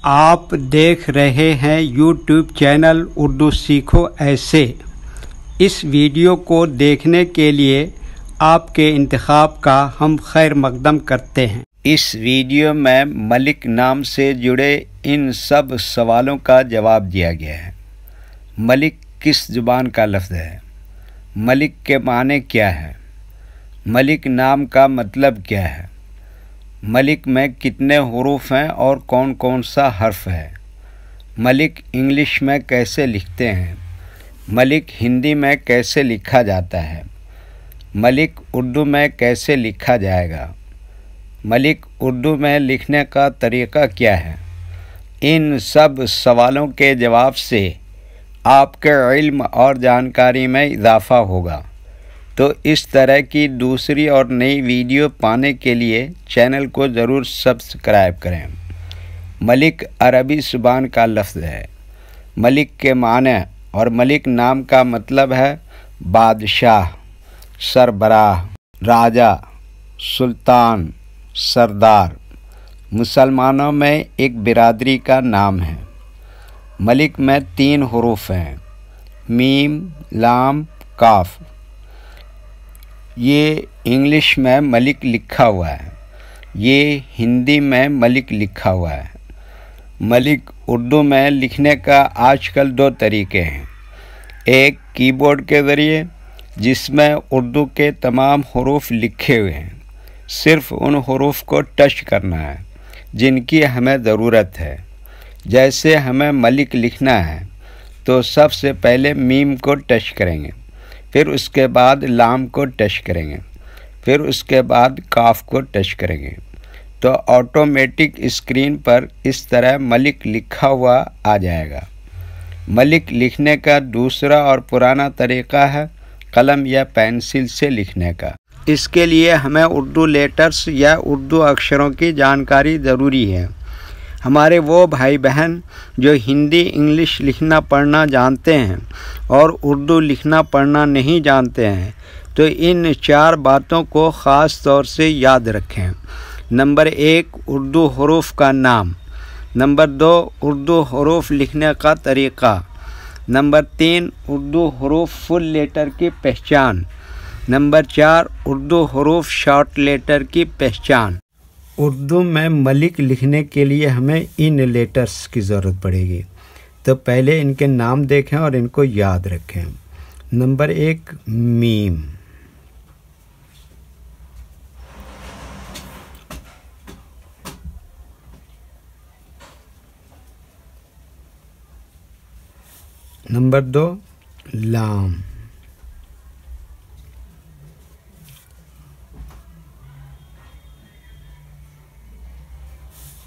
آپ دیکھ رہے ہیں یوٹیوب چینل اردو سیکھو ایسے۔ اس ویڈیو کو دیکھنے کے لیے آپ کے انتخاب کا ہم خیر مقدم کرتے ہیں۔ اس ویڈیو میں ملک نام سے جڑے ان سب سوالوں کا جواب دیا گیا ہے۔ ملک کس زبان کا لفظ ہے؟ ملک کے معنی کیا ہے؟ ملک نام کا مطلب کیا ہے؟ ملک میں کتنے حروف ہیں اور کون کون سا حرف ہے؟ ملک انگلش میں کیسے لکھتے ہیں؟ ملک ہندی میں کیسے لکھا جاتا ہے؟ ملک اردو میں کیسے لکھا جائے گا؟ ملک اردو میں لکھنے کا طریقہ کیا ہے؟ ان سب سوالوں کے جواب سے آپ کے علم اور جانکاری میں اضافہ ہوگا۔ تو اس طرح کی دوسری اور نئی ویڈیو پانے کے لیے چینل کو ضرور سبسکرائب کریں۔ ملک عربی زبان کا لفظ ہے۔ ملک کے معنی اور ملک نام کا مطلب ہے بادشاہ، سربراہ، راجا، سلطان، سردار۔ مسلمانوں میں ایک برادری کا نام ہے۔ ملک میں 3 حروف ہیں: میم، لام، کاف۔ یہ انگلش میں ملک لکھا ہوا ہے، یہ ہندی میں ملک لکھا ہوا ہے۔ ملک اردو میں لکھنے کا آج کل 2 طریقے ہیں۔ ایک کی بورڈ کے ذریعے، جس میں اردو کے تمام حروف لکھے ہوئے ہیں، صرف ان حروف کو ٹچ کرنا ہے جن کی ہمیں ضرورت ہے۔ جیسے ہمیں ملک لکھنا ہے تو سب سے پہلے میم کو ٹچ کریں گے، پھر اس کے بعد لام کو ٹچ کریں گے، پھر اس کے بعد کاف کو ٹچ کریں گے، تو آٹومیٹک اسکرین پر اس طرح ملک لکھا ہوا آ جائے گا۔ ملک لکھنے کا دوسرا اور پرانا طریقہ ہے قلم یا پینسل سے لکھنے کا۔ اس کے لیے ہمیں اردو لیٹرز یا اردو اکشروں کی جانکاری ضروری ہے۔ ہمارے وہ بھائی بہن جو ہندی انگلش لکھنا پڑھنا جانتے ہیں اور اردو لکھنا پڑھنا نہیں جانتے ہیں تو ان 4 باتوں کو خاص طور سے یاد رکھیں۔ نمبر 1، اردو حروف کا نام۔ نمبر 2، اردو حروف لکھنے کا طریقہ۔ نمبر 3، اردو حروف فل لیٹر کی پہچان۔ نمبر 4، اردو حروف شارٹ لیٹر کی پہچان۔ اردو میں ملک لکھنے کے لیے ہمیں ان لیٹرز کی ضرورت پڑے گی، تو پہلے ان کے نام دیکھیں اور ان کو یاد رکھیں۔ نمبر 1، میم۔ نمبر 2، لام۔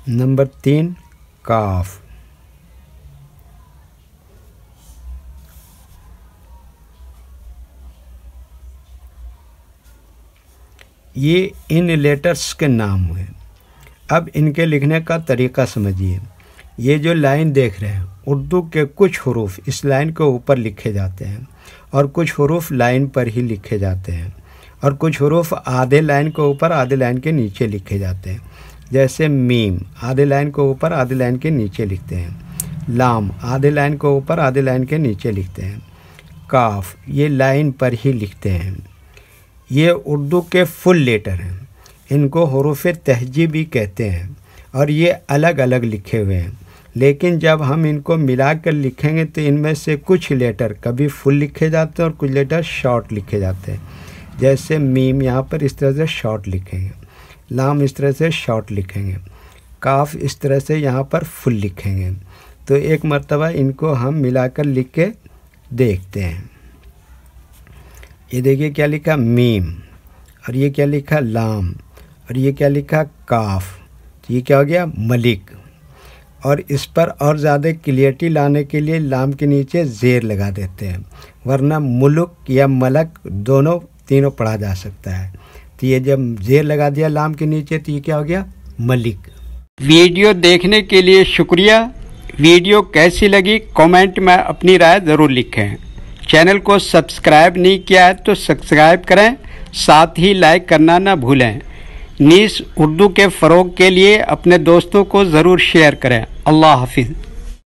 نمبر 3، کاف۔ یہ ان لیٹرز کے نام ہوئے۔ اب ان کے لکھنے کا طریقہ سمجھیے۔ یہ جو لائن دیکھ رہے ہیں، اردو کے کچھ حروف اس لائن کے اوپر لکھے جاتے ہیں اور کچھ حروف لائن پر ہی لکھے جاتے ہیں، اور کچھ حروف آدھے لائن کے اوپر آدھے لائن کے نیچے لکھے جاتے ہیں۔ جیسے میم آدھے لائن کے اوپر آدھے لائن کے نیچے لکھتے ہیں، لام آدھے لائن کے اوپر آدھے لائن کے نیچے لکھتے ہیں، کاف یہ لائن پر ہی لکھتے ہیں۔ یہ اردو کے فل لیٹر ہیں، ان کو حروف تہجی بھی کہتے ہیں، اور یہ الگ الگ لکھے ہوئے ہیں، لیکن جب ہم ان کو ملا کر لکھیں گے تو ان میں سے کچھ لیٹر کبھی فل لکھے جاتے ہیں اور کچھ لیٹر شارٹ لکھے جاتے ہیں۔ جیسے میم یہاں پر اس طرح سے شارٹ لکھیں گے، لام اس طرح سے شارٹ لکھیں گے، کاف اس طرح سے یہاں پر فل لکھیں گے۔ تو ایک مرتبہ ان کو ہم ملا کر لکھ کے دیکھتے ہیں۔ یہ دیکھیے کیا لکھا میم، اور یہ کیا لکھا لام، اور یہ کیا لکھا کاف۔ تو یہ کیا ہو گیا ملک۔ اور اس پر اور زیادہ کلیئرٹی لانے کے لیے لام کے نیچے زیر لگا دیتے ہیں، ورنہ ملک یا ملک تینوں پڑھا جا سکتا ہے۔ تو یہ جب زیر لگا دیا لام کے نیچے تو یہ کیا ہو گیا ملک۔ ویڈیو دیکھنے کے لیے شکریہ۔ ویڈیو کیسی لگی کامنٹ میں اپنی رائے ضرور لکھیں۔ چینل کو سبسکرائب نہیں کیا ہے تو سبسکرائب کریں، ساتھ ہی لائک کرنا نہ بھولیں۔ نیز اردو کے فروغ کے لیے اپنے دوستوں کو ضرور شیئر کریں۔ اللہ حافظ۔